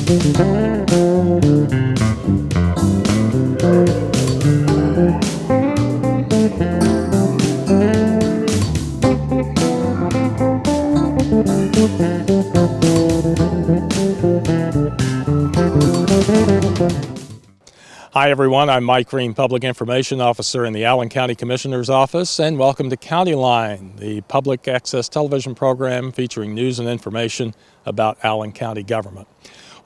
Hi everyone, I'm Mike Green, Public Information Officer in the Allen County Commissioner's Office, and welcome to Countyline, the public access television program featuring news and information about Allen County government.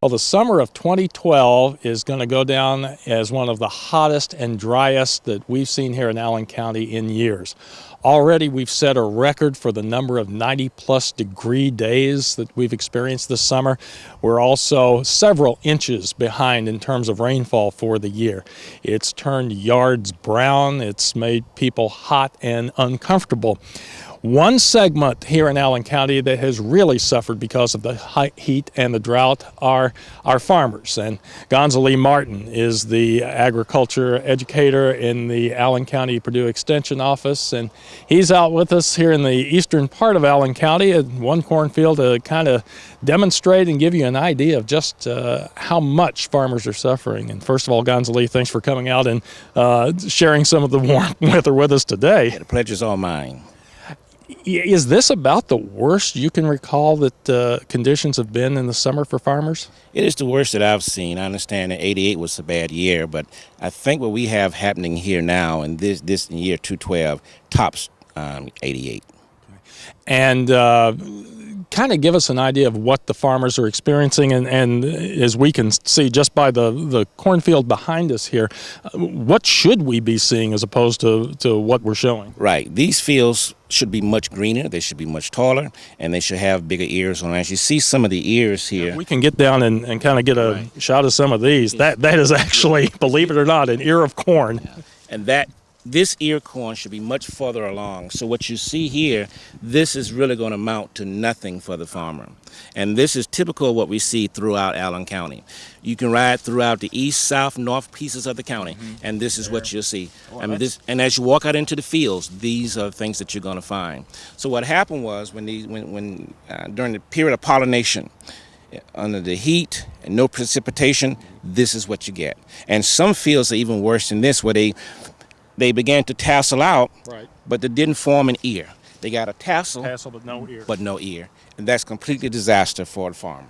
Well, the summer of 2012 is going to go down as one of the hottest and driest that we've seen here in Allen County in years. Already we've set a record for the number of 90-plus degree days that we've experienced this summer. We're also several inches behind in terms of rainfall for the year. It's turned yards brown. It's made people hot and uncomfortable. One segment here in Allen County that has really suffered because of the high heat and the drought are our farmers. And Gonzalee Martin is the agriculture educator in the Allen County Purdue Extension Office. And he's out with us here in the eastern part of Allen County at one cornfield to kind of demonstrate and give you an idea of just how much farmers are suffering. And first of all, Gonzalee, thanks for coming out and sharing some of the warm weather with us today. Yeah, the pleasure's all mine. Is this about the worst you can recall that conditions have been in the summer for farmers? It is the worst that I've seen. I understand that 88 was a bad year, but I think what we have happening here now in this year 2012 tops 88. And kind of give us an idea of what the farmers are experiencing, and as we can see just by the cornfield behind us here, what should we be seeing as opposed to what we're showing? Right. These fields should be much greener, they should be much taller, and they should have bigger ears on. As you see some of the ears here. If we can get down and kind of get a shot of some of these. That is actually, believe it or not, an ear of corn. Yeah. And this ear corn should be much further along. So what you see here, this is really going to amount to nothing for the farmer. And this is typical of what we see throughout Allen County. You can ride throughout the east, south, north pieces of the county, and this is what you'll see. And as you walk out into the fields, these are things that you're going to find. So what happened was when during the period of pollination, under the heat and no precipitation, this is what you get. And some fields are even worse than this, where they began to tassel out, but they didn't form an ear. They got a tassel but no ear. And that's completely disaster for the farmer.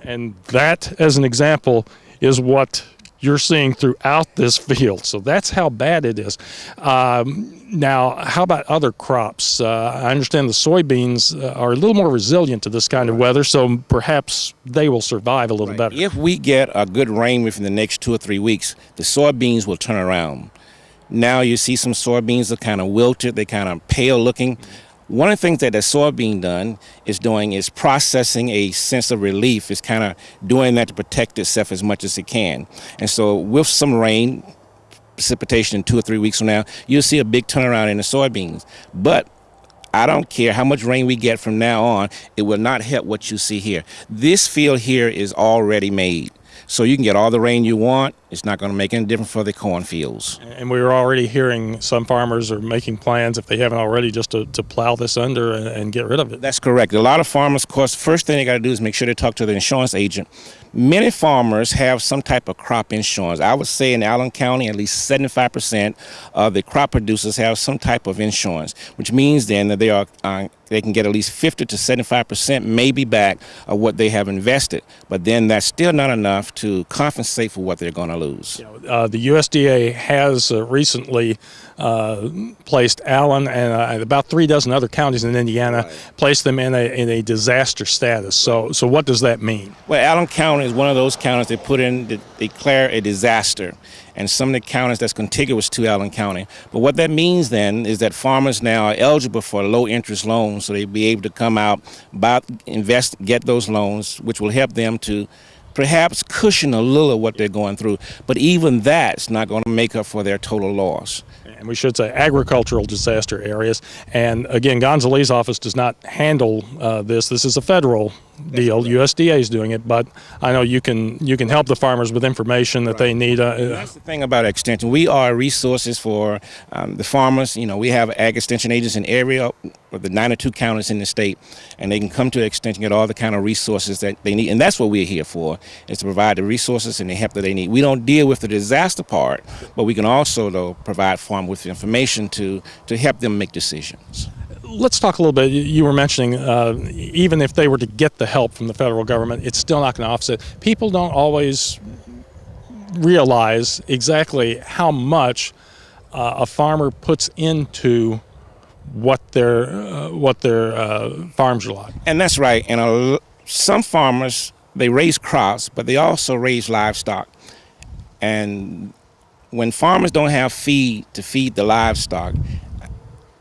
And that, as an example, is what you're seeing throughout this field. So that's how bad it is. Now, how about other crops? I understand the soybeans are a little more resilient to this kind of weather, so perhaps they will survive a little better. If we get a good rain within the next 2 or 3 weeks, the soybeans will turn around. Now you see some soybeans are kind of wilted, they're kind of pale looking. One of the things that the soybean is processing a sense of relief. It's kind of doing that to protect itself as much as it can. And so with some rain, precipitation in 2 or 3 weeks from now, you'll see a big turnaround in the soybeans. But I don't care how much rain we get from now on, it will not help what you see here. This field here is already made. So you can get all the rain you want. It's not going to make any difference for the cornfields. And we're already hearing some farmers are making plans, if they haven't already, just to plow this under and get rid of it. That's correct. A lot of farmers, of course, the first thing they got to do is make sure they talk to the insurance agent. Many farmers have some type of crop insurance. I would say in Allen County, at least 75% of the crop producers have some type of insurance, which means then that they can get at least 50 to 75% maybe back of what they have invested. But then that's still not enough to compensate for what they're going to lose. The USDA has recently placed Allen and about 3 dozen other counties in Indiana, placed them in a disaster status. So what does that mean? Well, Allen County is one of those counties that declare a disaster, and some of the counties that's contiguous to Allen County. But what that means then is that farmers now are eligible for low interest loans, so they'll be able to come out, invest, get those loans, which will help them to perhaps cushion a little of what they're going through. But even that's not going to make up for their total loss. And we should say agricultural disaster areas. And again, Gonzalee's office does not handle this. This is a federal deal. USDA is doing it, but I know you can help the farmers with information that they need. That's the thing about Extension. We are resources for the farmers. You know, we have ag extension agents in area of the 92 counties in the state, and they can come to Extension, get all the kind of resources that they need, and that's what we're here for, is to provide the resources and the help that they need. We don't deal with the disaster part, but we can also, though, provide farmers with information to help them make decisions. Let's talk a little bit. You were mentioning even if they were to get the help from the federal government, it's still not going to offset. People don't always realize exactly how much a farmer puts into what their farms are like. And that's right. And some farmers, they raise crops, but they also raise livestock. And when farmers don't have feed to feed the livestock,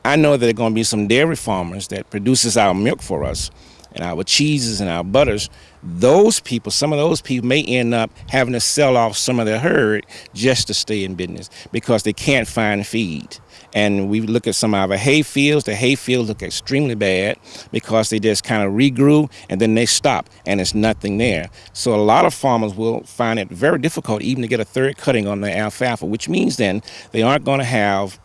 I know that there are going to be some dairy farmers that produces our milk for us and our cheeses and our butters. Those people, some of those people may end up having to sell off some of their herd just to stay in business because they can't find feed. And we look at some of our hay fields. The hay fields look extremely bad because they just kind of regrew and then they stop and there's nothing there. So a lot of farmers will find it very difficult even to get a third cutting on their alfalfa, which means then they aren't going to have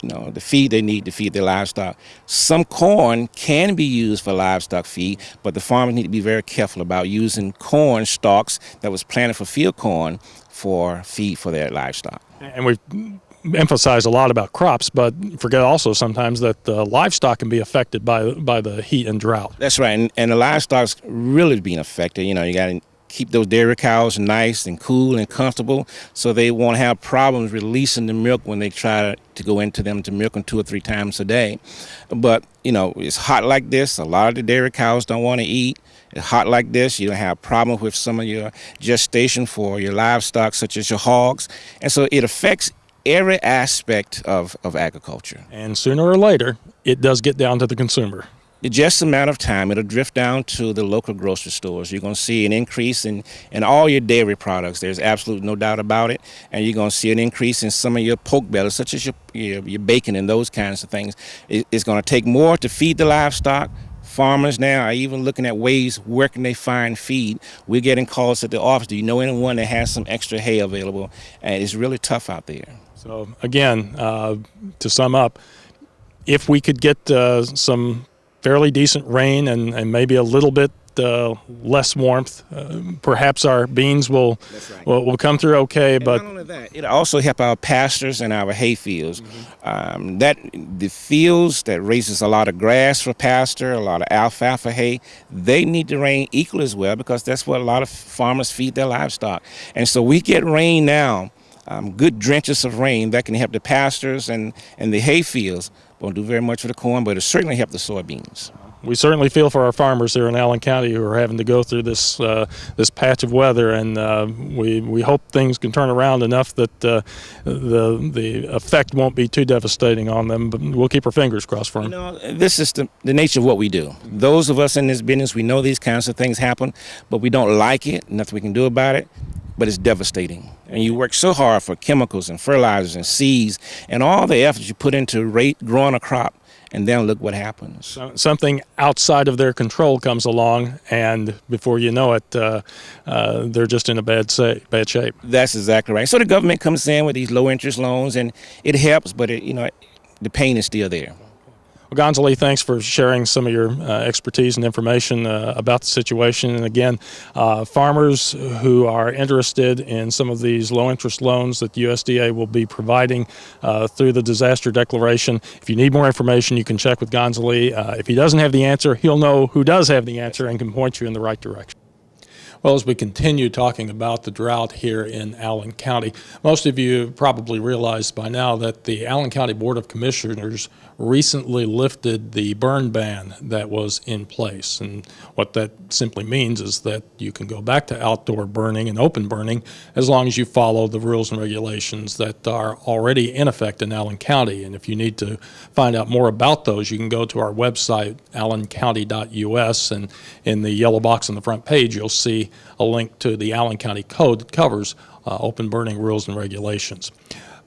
the feed they need to feed their livestock. Some corn can be used for livestock feed, but the farmers need to be very careful about using corn stalks that was planted for field corn for feed for their livestock. And we've emphasized a lot about crops, but forget also sometimes that the livestock can be affected by the heat and drought. That's right, and the livestock's really being affected. You got to keep those dairy cows nice and cool and comfortable so they won't have problems releasing the milk when they try to go into them to milk them 2 or 3 times a day. But, it's hot like this. A lot of the dairy cows don't want to eat. It's hot like this. You have problems with some of your gestation for your livestock, such as your hogs. And so it affects every aspect of agriculture. And sooner or later, it does get down to the consumer. Just a matter of time, it'll drift down to the local grocery stores. You're going to see an increase in all your dairy products. There's absolutely no doubt about it. And you're going to see an increase in some of your pork bellies, such as your bacon and those kinds of things. It's going to take more to feed the livestock. Farmers now are even looking at ways, where can they find feed? We're getting calls at the office. Do you know anyone that has some extra hay available? And it's really tough out there. So again, to sum up, if we could get some fairly decent rain and maybe a little bit less warmth, perhaps our beans will come through okay. And but not only that, it'll also help our pastures and our hay fields. Mm-hmm. The fields that raises a lot of grass for pasture, a lot of alfalfa hay, they need the rain equally as well because that's what a lot of farmers feed their livestock. And so we get rain now, good drenches of rain that can help the pastures and the hay fields. Won't do very much for the corn, but it'll certainly help the soybeans. We certainly feel for our farmers here in Allen County who are having to go through this patch of weather, and we hope things can turn around enough that the effect won't be too devastating on them. But we'll keep our fingers crossed for them. This is the nature of what we do. Those of us in this business, we know these kinds of things happen, but we don't like it. Nothing we can do about it. But it's devastating. And you work so hard for chemicals and fertilizers and seeds and all the effort you put into growing a crop, and then look what happens. So something outside of their control comes along, and before you know it, they're just in a bad shape. That's exactly right. So the government comes in with these low-interest loans, and it helps, but the pain is still there. Well, Gonzalee, thanks for sharing some of your expertise and information about the situation. And again, farmers who are interested in some of these low-interest loans that the USDA will be providing through the disaster declaration, if you need more information, you can check with Gonzalee. If he doesn't have the answer, he'll know who does have the answer and can point you in the right direction. Well, as we continue talking about the drought here in Allen County, most of you probably realized by now that the Allen County Board of Commissioners recently lifted the burn ban that was in place. And what that simply means is that you can go back to outdoor burning and open burning as long as you follow the rules and regulations that are already in effect in Allen County. And if you need to find out more about those, you can go to our website, allencounty.us, and in the yellow box on the front page, you'll see see a link to the Allen County Code that covers open burning rules and regulations.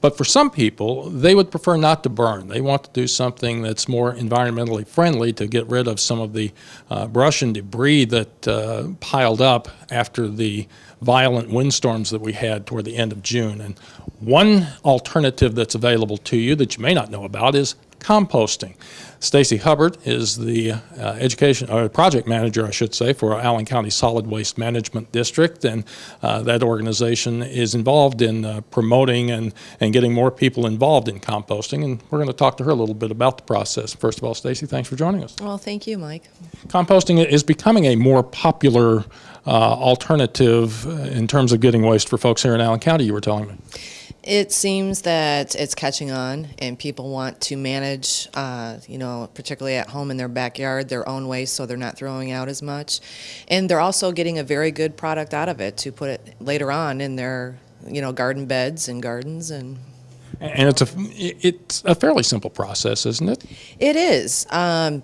But for some people, they would prefer not to burn. They want to do something that's more environmentally friendly to get rid of some of the brush and debris that piled up after the violent windstorms that we had toward the end of June. And one alternative that's available to you that you may not know about is composting. Stacie Hubbert is the project manager, I should say, for Allen County Solid Waste Management District, and that organization is involved in promoting and getting more people involved in composting, and we're going to talk to her a little bit about the process. First of all, Stacie, thanks for joining us. Well, thank you, Mike. Composting is becoming a more popular alternative in terms of getting waste for folks here in Allen County, you were telling me. It seems that it's catching on, and people want to manage, particularly at home in their backyard, their own waste, so they're not throwing out as much. And they're also getting a very good product out of it to put it later on in their, garden beds and gardens. And it's a fairly simple process, isn't it? it is.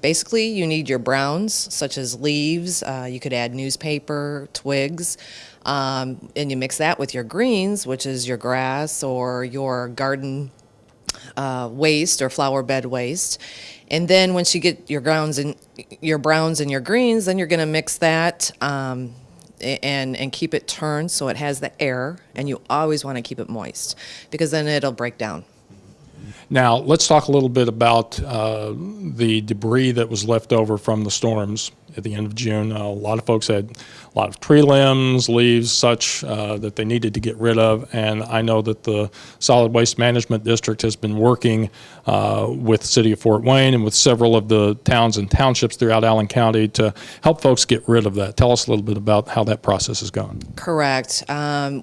Basically, you need your browns, such as leaves. You could add newspaper, twigs. And you mix that with your greens, which is your grass or your garden waste or flower bed waste. And then once you get your browns and your greens, then you're going to mix that and keep it turned so it has the air. And you always want to keep it moist because then it'll break down. Now, let's talk a little bit about the debris that was left over from the storms at the end of June. A lot of folks had a lot of tree limbs, leaves, such that they needed to get rid of, and I know that the Solid Waste Management District has been working with the City of Fort Wayne and with several of the towns and townships throughout Allen County to help folks get rid of that. Tell us a little bit about how that process is going. Correct.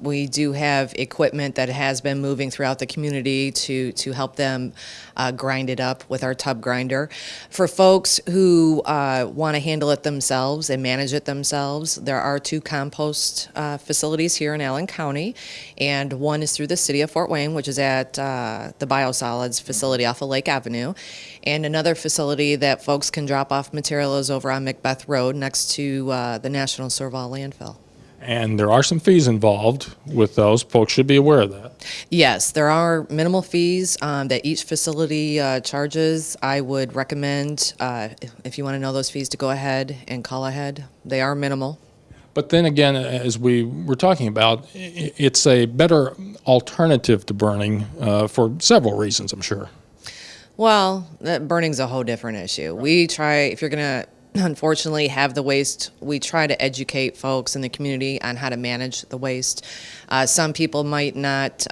We do have equipment that has been moving throughout the community to help them grind it up with our tub grinder. For folks who want to handle it themselves and manage it themselves, there are 2 compost facilities here in Allen County, and one is through the City of Fort Wayne, which is at the Biosolids facility off of Lake Avenue, and another facility that folks can drop off material is over on Macbeth Road next to the National Serval landfill. And there are some fees involved with those. Folks should be aware of that. Yes, there are minimal fees that each facility charges. I would recommend, if you want to know those fees, to go ahead and call ahead. They are minimal. But then again, as we were talking about, it's a better alternative to burning for several reasons, I'm sure. Well, burning's a whole different issue. We try, if you're going to unfortunately have the waste, we try to educate folks in the community on how to manage the waste. Some people might not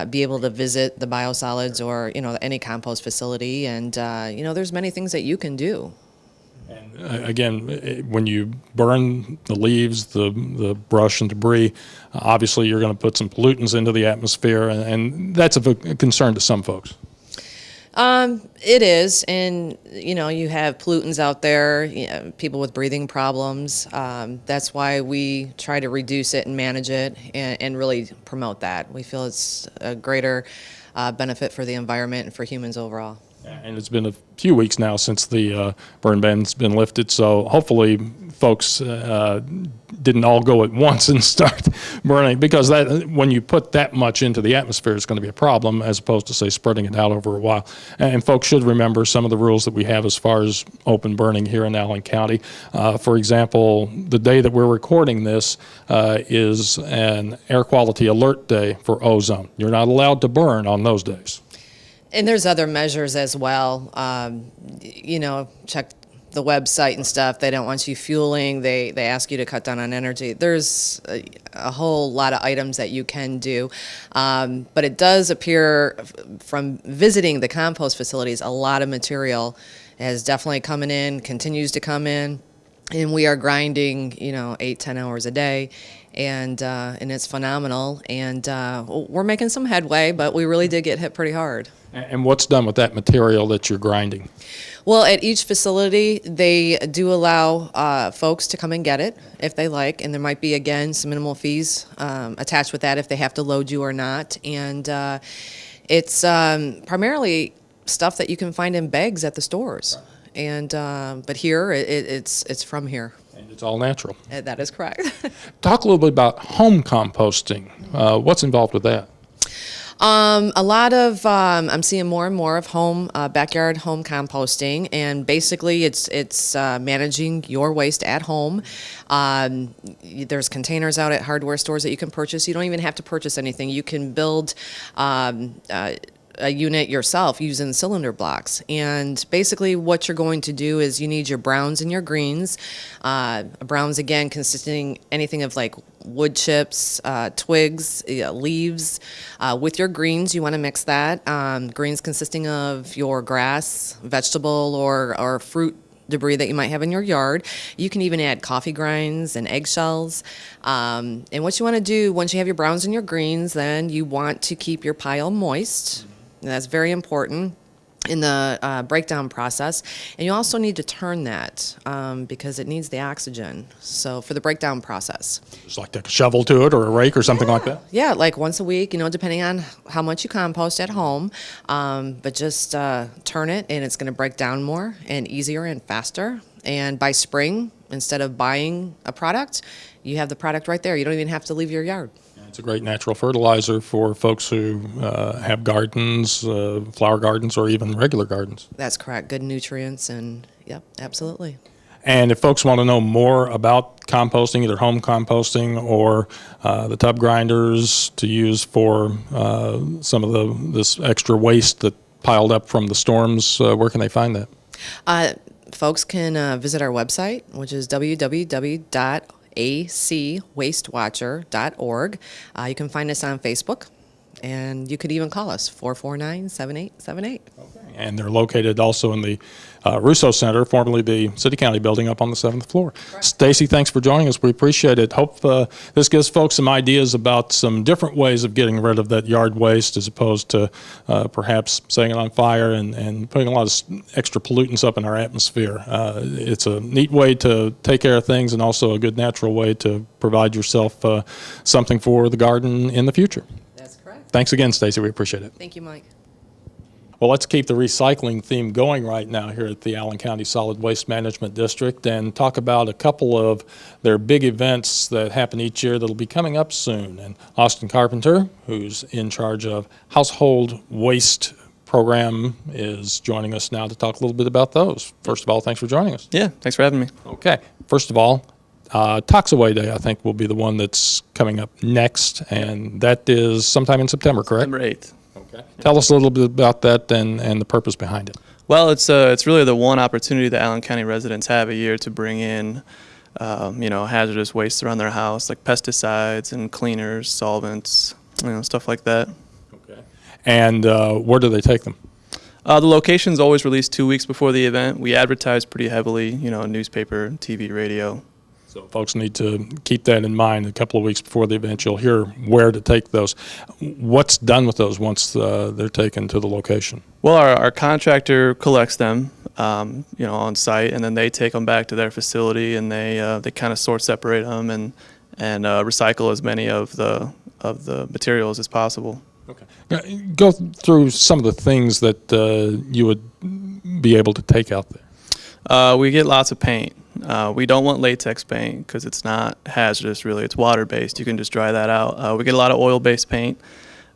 be able to visit the biosolids or any compost facility, and there's many things that you can do. And again, when you burn the leaves, the brush and debris, obviously you're going to put some pollutants into the atmosphere, and that's of a concern to some folks. It is, and you have pollutants out there, people with breathing problems. That's why we try to reduce it and manage it and really promote that. We feel it's a greater benefit for the environment and for humans overall. And it's been a few weeks now since the burn ban's been lifted, so hopefully folks didn't all go at once and start burning, because that, when you put that much into the atmosphere, it's going to be a problem as opposed to, say, spreading it out over a while. And folks should remember some of the rules that we have as far as open burning here in Allen County. For example, the day that we're recording this is an air quality alert day for ozone. You're not allowed to burn on those days. And there's other measures as well. Check the website and stuff. They don't want you fueling. They ask you to cut down on energy. There's a whole lot of items that you can do. But it does appear from visiting the compost facilities, a lot of material is definitely coming in, continues to come in. And we are grinding, 8-10 hours a day, and it's phenomenal. And we're making some headway, but we really did get hit pretty hard. And what's done with that material that you're grinding? Well, at each facility, they do allow folks to come and get it if they like, and there might be, again, some minimal fees attached with that if they have to load you or not. And it's primarily stuff that you can find in bags at the stores. And but here, it's from here. And it's all natural. That is correct. Talk a little bit about home composting. What's involved with that? A lot of I'm seeing more and more of backyard home composting, and basically it's managing your waste at home. There's containers out at hardware stores that you can purchase. You don't even have to purchase anything. You can build a unit yourself using cylinder blocks. And basically what you're going to do is you need your browns and your greens. Browns, again, consisting anything of like wood chips, twigs, leaves. With your greens, you want to mix that. Greens consisting of your grass, vegetable, or fruit debris that you might have in your yard. You can even add coffee grinds and eggshells. And what you want to do once you have your browns and your greens, then you want to keep your pile moist. And that's very important in the breakdown process. And you also need to turn that because it needs the oxygen. So for the breakdown process. Just like take a shovel to it or a rake or something like that? Yeah, like once a week, depending on how much you compost at home. But just turn it, and it's going to break down more and easier and faster. And by spring, instead of buying a product, you have the product right there. You don't even have to leave your yard. It's a great natural fertilizer for folks who have gardens, flower gardens, or even regular gardens. That's correct. Good nutrients, and yep, absolutely. And if folks want to know more about composting, either home composting or the tub grinders to use for some of this extra waste that piled up from the storms, where can they find that? Folks can visit our website, which is www.acwastewatcher.org. You can find us on Facebook, and you could even call us, 449-7878. Okay. And they're located also in the Russo Center, formerly the City County building up on the 7th floor. Right. Stacie, thanks for joining us. We appreciate it. Hope this gives folks some ideas about some different ways of getting rid of that yard waste as opposed to perhaps setting it on fire and putting a lot of extra pollutants up in our atmosphere. It's a neat way to take care of things and also a good natural way to provide yourself something for the garden in the future. That's correct. Thanks again, Stacie. We appreciate it. Thank you, Mike. Well, let's keep the recycling theme going right now here at the Allen County Solid Waste Management District and talk about a couple of their big events that happen each year that'll be coming up soon. And Austin Carpenter, who's in charge of household waste program, is joining us now to talk a little bit about those. First of all, thanks for joining us. Yeah, thanks for having me. Okay. First of all, Toxaway Day, I think, will be the one that's coming up next, and that is sometime in September, correct? September 8th. Okay. Tell us a little bit about that and the purpose behind it. Well, it's really the one opportunity that Allen County residents have a year to bring in, hazardous waste around their house, like pesticides and cleaners, solvents, stuff like that. Okay. And where do they take them? The location's always released 2 weeks before the event. We advertise pretty heavily, newspaper, TV, radio. So folks need to keep that in mind. A couple of weeks before the event, you'll hear where to take those. What's done with those once they're taken to the location? Well, our contractor collects them, on site, and then they take them back to their facility, and they kind of separate them and recycle as many of the materials as possible. Okay. Now, go through some of the things that you would be able to take out there. We get lots of paint. We don't want latex paint because it's not hazardous, really. It's water-based. You can just dry that out. We get a lot of oil-based paint.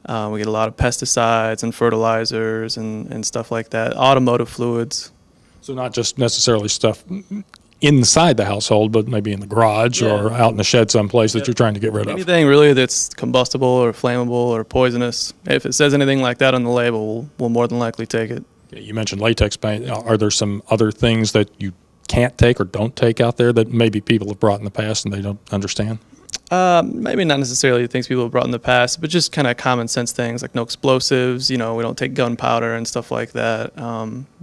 We get a lot of pesticides and fertilizers and stuff like that. Automotive fluids. So not just necessarily stuff inside the household, but maybe in the garage or out in the shed someplace that you're trying to get rid of. Anything really that's combustible or flammable or poisonous. If it says anything like that on the label, we'll more than likely take it. You mentioned latex paint. Are there some other things that you can't take or don't take out there that maybe people have brought in the past and they don't understand? Maybe not necessarily things people have brought in the past, but just kind of common sense things like no explosives. We don't take gunpowder and stuff like that.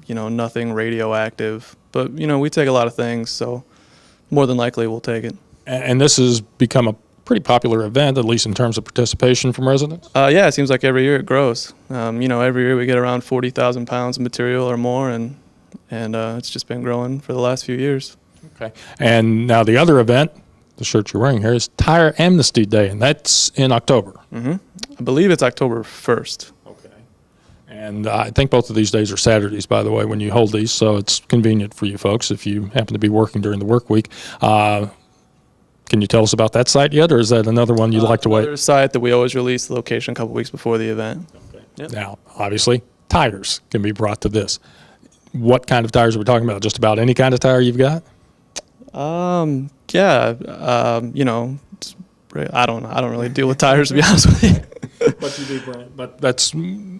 Nothing radioactive. But, we take a lot of things, so more than likely we'll take it. And this has become a pretty popular event, at least in terms of participation from residents? Yeah, it seems like every year it grows. Every year we get around 40,000 pounds of material or more, and it's just been growing for the last few years. Okay. And now the other event, the shirt you're wearing here, is Tire Amnesty Day, and that's in October. Mm-hmm. I believe it's October 1st. Okay. And I think both of these days are Saturdays, by the way, when you hold these, so it's convenient for you folks if you happen to be working during the work week. Can you tell us about that site yet, or is that another one you'd like to wait? Another site that we always release the location a couple weeks before the event. Okay. Yep. Now, obviously, tires can be brought to this. What kind of tires are we talking about? Just about any kind of tire you've got? Yeah, you know, I don't really deal with tires, to be honest with you. But you do brand. But that's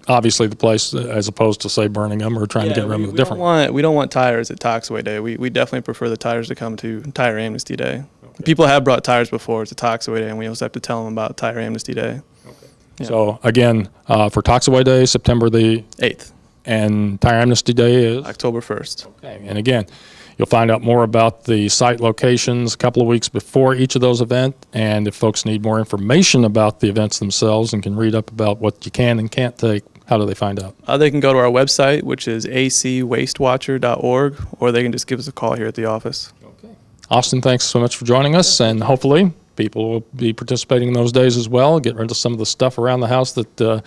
obviously the place, as opposed to, say, burning them or trying to get rid of them different. We don't want tires at Toxaway Day. We definitely prefer the tires to come to Tire Amnesty Day. Okay. People have brought tires before to Toxaway Day, and we also have to tell them about Tire Amnesty Day. Okay. Yeah. So, again, for Toxaway Day, September the 8th. And Tire Amnesty Day is? October 1st. Okay. And again, you'll find out more about the site locations a couple of weeks before each of those events. And if folks need more information about the events themselves and can read up about what you can and can't take, how do they find out? They can go to our website, which is acwastewatcher.org, or they can just give us a call here at the office. Okay. Austin, thanks so much for joining us, and hopefully people will be participating in those days as well, get rid of some of the stuff around the house that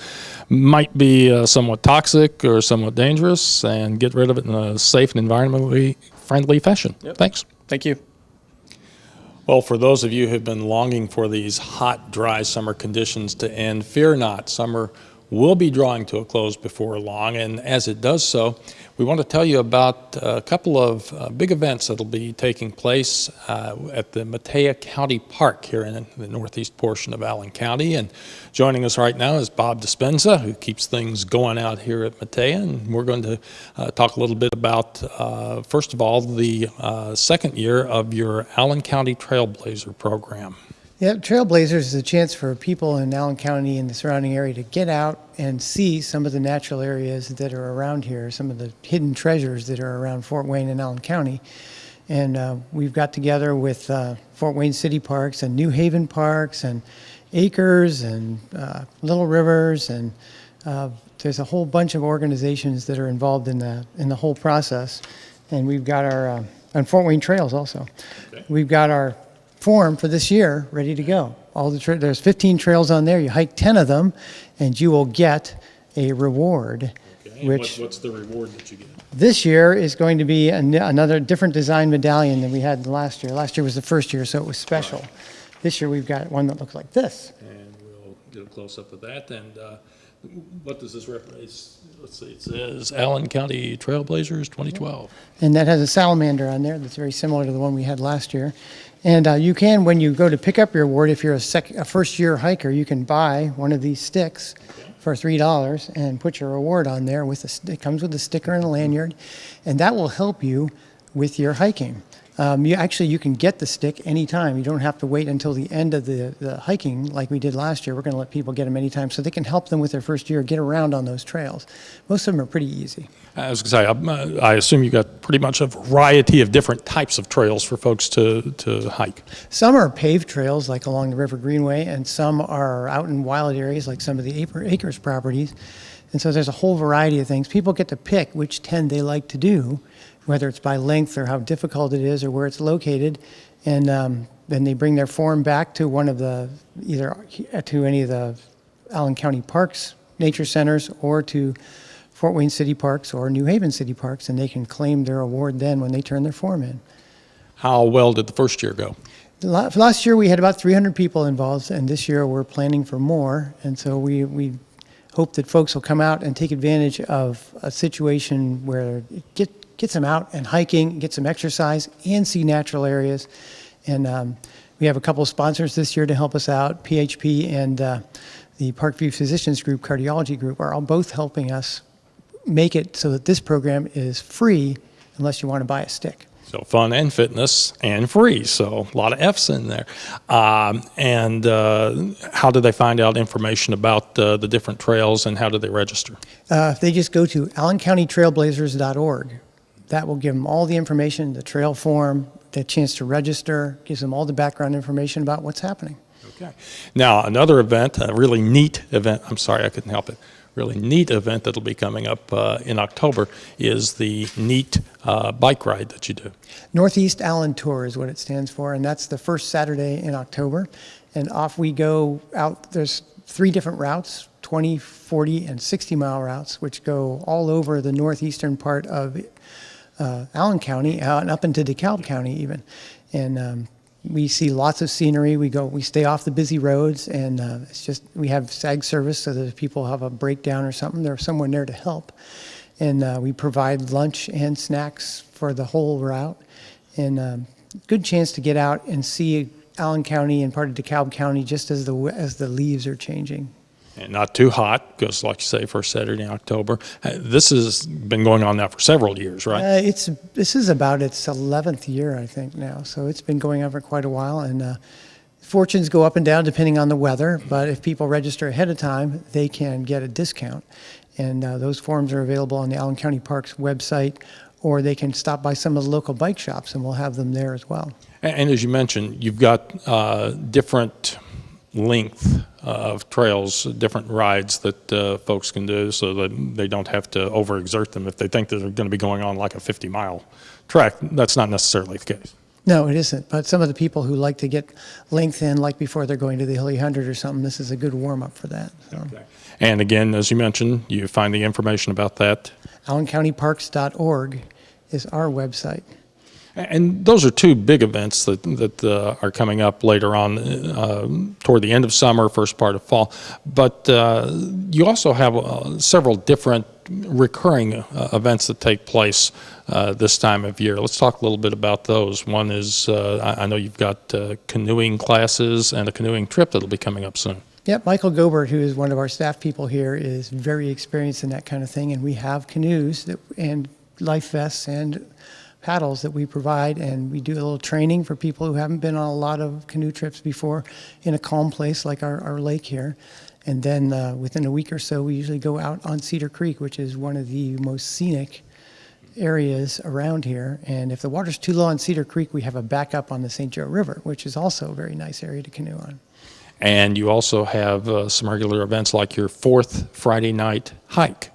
might be somewhat toxic or somewhat dangerous, and get rid of it in a safe and environmentally friendly fashion. Yep. Thanks. Thank you. Well, for those of you who've been longing for these hot, dry summer conditions to end, fear not. Summer will be drawing to a close before long, and as it does so, we want to tell you about a couple of big events that will be taking place at the Metea County Park here in the northeast portion of Allen County. And joining us right now is Bob Dispenza, who keeps things going out here at Metea, and we're going to talk a little bit about, first of all, the second year of your Allen County Trailblazer program. Yeah, Trailblazers is a chance for people in Allen County and the surrounding area to get out and see some of the natural areas that are around here, some of the hidden treasures that are around Fort Wayne and Allen County. And we've got together with Fort Wayne City Parks and New Haven Parks and Acres and Little Rivers, and there's a whole bunch of organizations that are involved in the whole process. And we've got our, on Fort Wayne Trails also, okay. We've got our form for this year ready to go. There's 15 trails on there. You hike 10 of them, and you will get a reward. Okay. Which what's the reward that you get? This year is going to be another different design medallion than we had last year. Last year was the first year, so it was special. Right. This year we've got one that looks like this. And we'll get a close-up of that. And what does this represent? Let's see, it says Allen County Trailblazers 2012. And that has a salamander on there that's very similar to the one we had last year. And you can, when you go to pick up your award, if you're a first-year hiker, you can buy one of these sticks for $3 and put your award on there. It comes with a sticker and a lanyard, and that will help you with your hiking. You can get the stick anytime. You don't have to wait until the end of the hiking like we did last year. We're going to let people get them anytime so they can help them with their first year get around on those trails. Most of them are pretty easy. I was going to say, I assume you got pretty much a variety of different types of trails for folks to hike. Some are paved trails like along the River Greenway, and some are out in wild areas like some of the Acres properties. And so there's a whole variety of things. People get to pick which 10 they like to do, whether it's by length or how difficult it is or where it's located. And then they bring their form back to either to any of the Allen County Parks, nature centers, or to Fort Wayne City Parks or New Haven City Parks, and they can claim their award then when they turn their form in. How well did the first year go? Last year we had about 300 people involved, and this year we're planning for more. And so we hope that folks will come out and take advantage of a situation where it gets them out and hiking, get some exercise, and see natural areas. And we have a couple of sponsors this year to help us out. PHP and the Parkview Physicians Group, Cardiology Group, are all both helping us make it so that this program is free unless you want to buy a stick. So fun and fitness and free, so a lot of F's in there. And how do they find out information about the different trails, and how do they register? If they just go to AllenCountyTrailblazers.org, that will give them all the information, the trail form, the chance to register, gives them all the background information about what's happening. Okay. Now, another event, a really neat event, I'm sorry, I couldn't help it, really neat event that'll be coming up in October is the neat bike ride that you do. Northeast Allen Tour is what it stands for, and that's the first Saturday in October. And off we go out. There's 3 different routes, 20, 40, and 60-mile routes, which go all over the northeastern part of Allen County and up into DeKalb County even. And we see lots of scenery. We stay off the busy roads, and it's just, we have SAG service so that if people have a breakdown or something, there's someone there to help. And we provide lunch and snacks for the whole route. And good chance to get out and see Allen County and part of DeKalb County just as the leaves are changing. And not too hot, because like you say, first Saturday in October. This has been going on now for several years, right? This is about its 11th year, I think, now. So it's been going on for quite a while. And fortunes go up and down depending on the weather. But if people register ahead of time, they can get a discount. And those forms are available on the Allen County Parks website, or they can stop by some of the local bike shops, and we'll have them there as well. And as you mentioned, you've got different length of trails, different rides that folks can do so that they don't have to overexert them if they think that they're going to be going on like a 50-mile trek. That's not necessarily the case. No, it isn't. But some of the people who like to get length in, like before they're going to the Hilly 100 or something, this is a good warm-up for that. So. Okay. And again, as you mentioned, you find the information about that. AllenCountyParks.org is our website. And those are 2 big events that are coming up later on toward the end of summer, first part of fall. But you also have several different recurring events that take place this time of year. Let's talk a little bit about those. One is, I know you've got canoeing classes and a canoeing trip that'll be coming up soon. Yep, Michael Gobert, who is one of our staff people here, is very experienced in that kind of thing. And we have canoes and life vests and paddles that we provide, and we do a little training for people who haven't been on a lot of canoe trips before in a calm place like our lake here. And then within a week or so, we usually go out on Cedar Creek, which is one of the most scenic areas around here. And if the water's too low on Cedar Creek, we have a backup on the St. Joe River, which is also a very nice area to canoe on. And you also have some regular events like your 4th Friday night hike.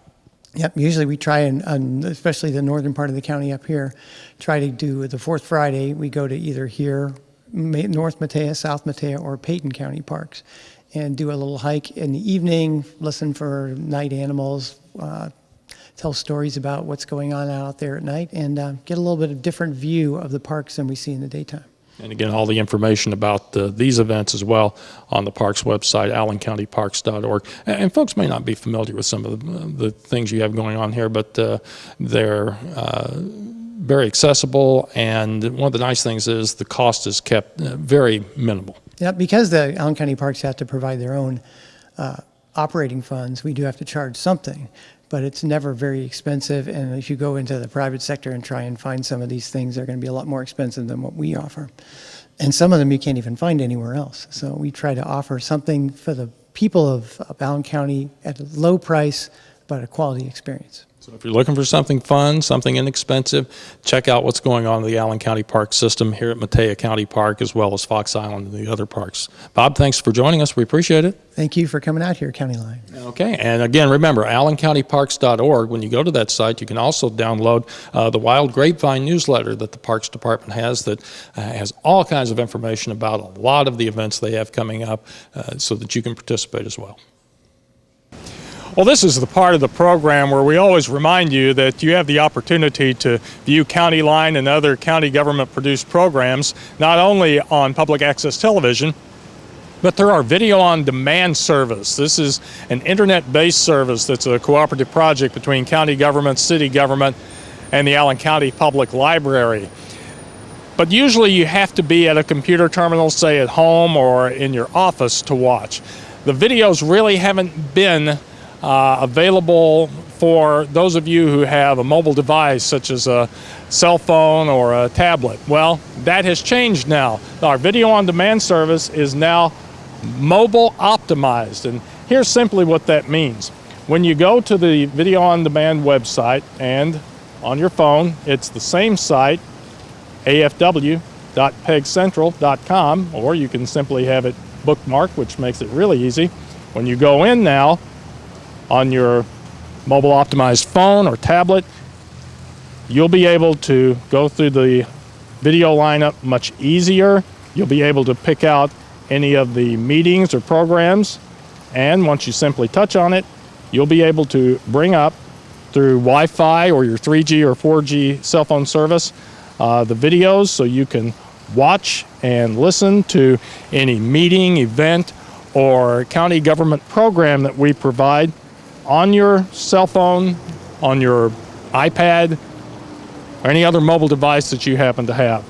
Yep, usually we try and, especially the northern part of the county up here, try to do the 4th Friday. We go to either here, North Metea, South Metea, or Peyton County Parks, and do a little hike in the evening, listen for night animals, tell stories about what's going on out there at night, and get a little bit of different view of the parks than we see in the daytime. And again, all the information about these events as well on the parks website, AllenCountyParks.org. And folks may not be familiar with some of the things you have going on here, but they're very accessible. And one of the nice things is the cost is kept very minimal. Yeah, because the Allen County Parks have to provide their own operating funds, we do have to charge something. But it's never very expensive, and if you go into the private sector and try and find some of these things, they're going to be a lot more expensive than what we offer. And some of them you can't even find anywhere else. So we try to offer something for the people of Allen County at a low price, but a quality experience. So if you're looking for something fun, something inexpensive, check out what's going on in the Allen County Park system here at Metea County Park, as well as Fox Island and the other parks. Bob, thanks for joining us. We appreciate it. Thank you for coming out here, Countyline. Okay, and again, remember, AllenCountyParks.org. When you go to that site, you can also download the Wild Grapevine newsletter that the Parks Department has that has all kinds of information about a lot of the events they have coming up so that you can participate as well. Well, this is the part of the program where we always remind you that you have the opportunity to view Countyline and other county government-produced programs, not only on public access television, but through our video-on-demand service. This is an internet-based service that's a cooperative project between county government, city government, and the Allen County Public Library. But usually you have to be at a computer terminal, say at home or in your office, to watch. The videos really haven't been available for those of you who have a mobile device such as a cell phone or a tablet. Well, that has changed now. Our video on demand service is now mobile optimized, and here's simply what that means. When you go to the video on demand website and on your phone, it's the same site, afw.pegcentral.com, or you can simply have it bookmarked, which makes it really easy. When you go in now, on your mobile optimized phone or tablet, you'll be able to go through the video lineup much easier. You'll be able to pick out any of the meetings or programs And once you simply touch on it, you'll be able to bring up through Wi-Fi or your 3G or 4G cell phone service the videos, so you can watch and listen to any meeting, event, or county government program that we provide on your cell phone, on your iPad, or any other mobile device that you happen to have.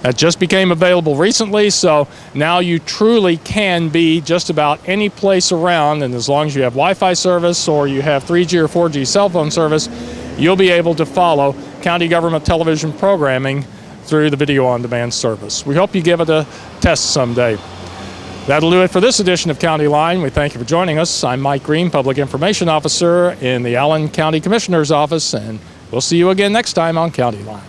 That just became available recently, so now you truly can be just about any place around, and as long as you have Wi-Fi service or you have 3G or 4G cell phone service, you'll be able to follow county government television programming through the video on demand service. We hope you give it a test someday. That'll do it for this edition of County Line. We thank you for joining us. I'm Mike Green, Public Information Officer in the Allen County Commissioner's Office, and we'll see you again next time on County Line.